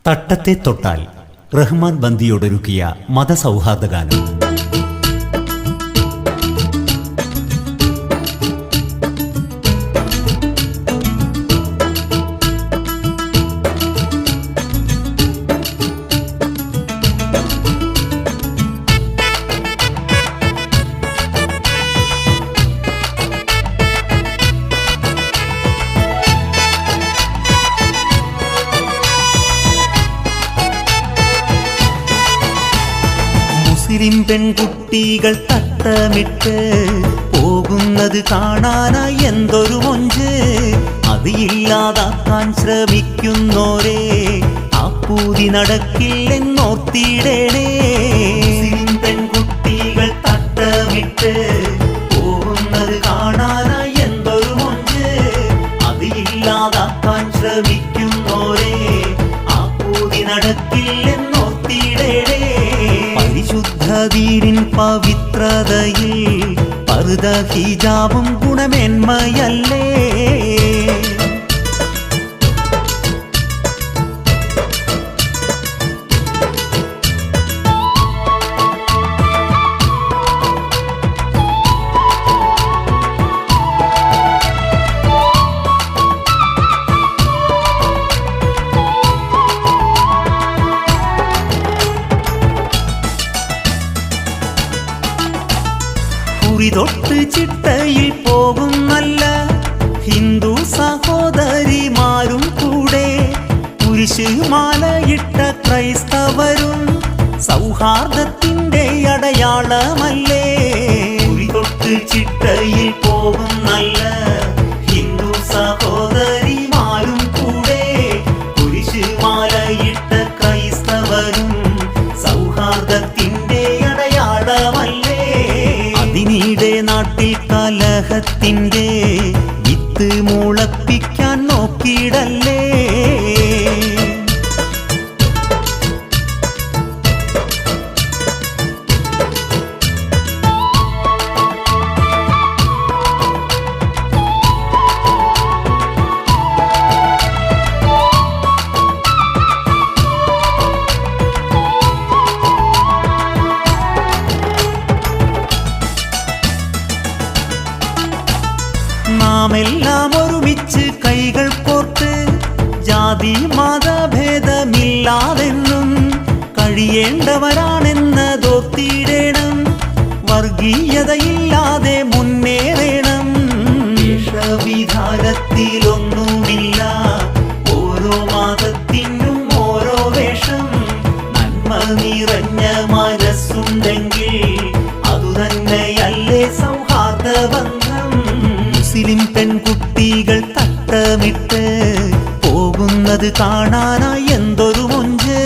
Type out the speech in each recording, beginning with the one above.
തട്ടത്തെ തൊട്ടാൽ റഹ്മാൻ ബന്ദിയോടൊരുക്കിയ മതസൗഹാർദ്ദ ഗാനം. മുസ്ലിം പെൺകുട്ടികൾ തട്ടമിട്ട് പോകുന്നത് കാണാനായി എന്തൊരു മൊഞ്ച്. അത് ഇല്ലാതാക്കാൻ ശ്രമിക്കുന്നോരേ ആ പൂതി നടക്കില്ലെന്നോർത്തിടേണേ. മുസ്ലിം പെൺകുട്ടികൾ തട്ടമിട്ട് പോകുന്നത് കാണാനായി എന്തൊരു മൊഞ്ച്. അത് ഇല്ലാതാക്കാൻ ശ്രമിക്കുന്നോരേ ആ പൂതി നടക്കില്ലെന്നോർത്തിടേണേ. പരിശുദ്ധദീനിൻ പവിത്രതയിൽ പർദ ഹിജാബും ഗുണമേന്മയല്ലേ. തൊട്ട് ചിട്ടയിൽ പോകും നല്ല ഹിന്ദു സഹോദരിമാരും കൂടെ കുരിശുമാലയിട്ട ക്രൈസ്തവരും സൗഹാർദ്ദത്തിന്റെ അടയാളമല്ലേ. തൊട്ട് ചിട്ടയിൽ പോകും നല്ല ഹിന്ദു സഹോദരിമാരും കൂടെ കുരിശുമാലയിട്ട ക്രൈസ്തവരും സൗഹാർദ്ദത്തിന്റെ അടയാളമല്ലേ. അതിനിടെ നാട്ടിൽ കലഹത്തിന്റെ വിത്ത് മുളപ്പിക്കാൻ നോക്കിയിടല്ലേ. നാമെല്ലാം ഒരുമിച്ച് കൈകൾ കോർത്ത് ജാതി മതഭേദമില്ലാതെന്നും കഴിയേണ്ടവരാണെന്നതോർത്തിടേണം. വർഗീയതയില്ലാതെ മുന്നേറണം. വേഷവിധാനത്തിലൊന്നുമില്ല, ഓരോ മതത്തിനും ഓരോ വേഷം. നന്മ നിറഞ്ഞ മനസ്സുണ്ടെങ്കിൽ അതുതന്നെയല്ലേ സൗഹാർദ്ദ ബന്ധം. മുസ്ലിം പെൺകുട്ടികൾ തട്ടമിട്ട് പോകുന്നത് കാണാനായി എന്തൊരു മൊഞ്ച്.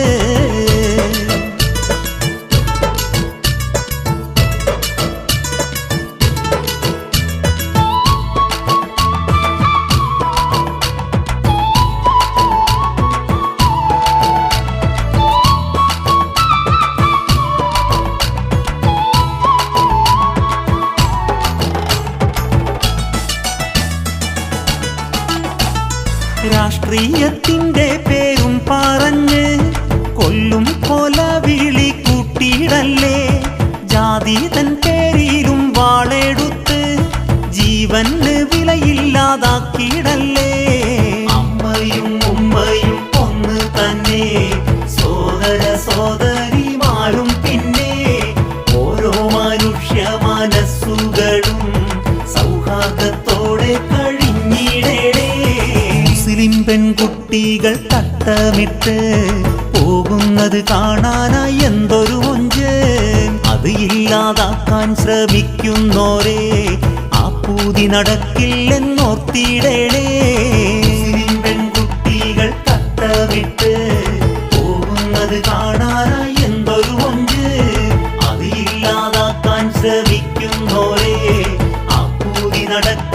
രാഷ്ട്രീയത്തിന്റെ പേരും പറഞ്ഞ് കൊല്ലും കൊല വിളി കൂട്ടിയിടല്ലേ. ജാതി തൻ പേരിലും വാളെടുത്ത് ജീവന് വിലയില്ലാതാക്കിയിടല്ലേ. അമ്മയും ഉമ്മയും ഒന്ന് തന്നെ, സോദര സോദരിമാരും പിന്നെ ഓരോ മനുഷ്യ മനസ്സുകളും സൗഹാർദ്ദത്തോടെ കഴിഞ്ഞിടേ. മുസ്ലിം പെൺകുട്ടികൾ തട്ടമിട്ട് പോകുന്നത് കാണാനായി എന്തൊരു മൊഞ്ച്. അത് ഇല്ലാതാക്കാൻ ശ്രമിക്കുന്നോരേ ആ പൂതി നടക്കില്ലെന്നോർത്തിടേണേ. മുസ്ലിം പെൺകുട്ടികൾ തട്ടമിട്ട് പോകുന്നത് കാണാനായി എന്തൊരു മൊഞ്ച്. അത് ഇല്ലാതാക്കാൻ ശ്രമിക്കുന്നോരേ ആ പൂതി നടക്കില്ല.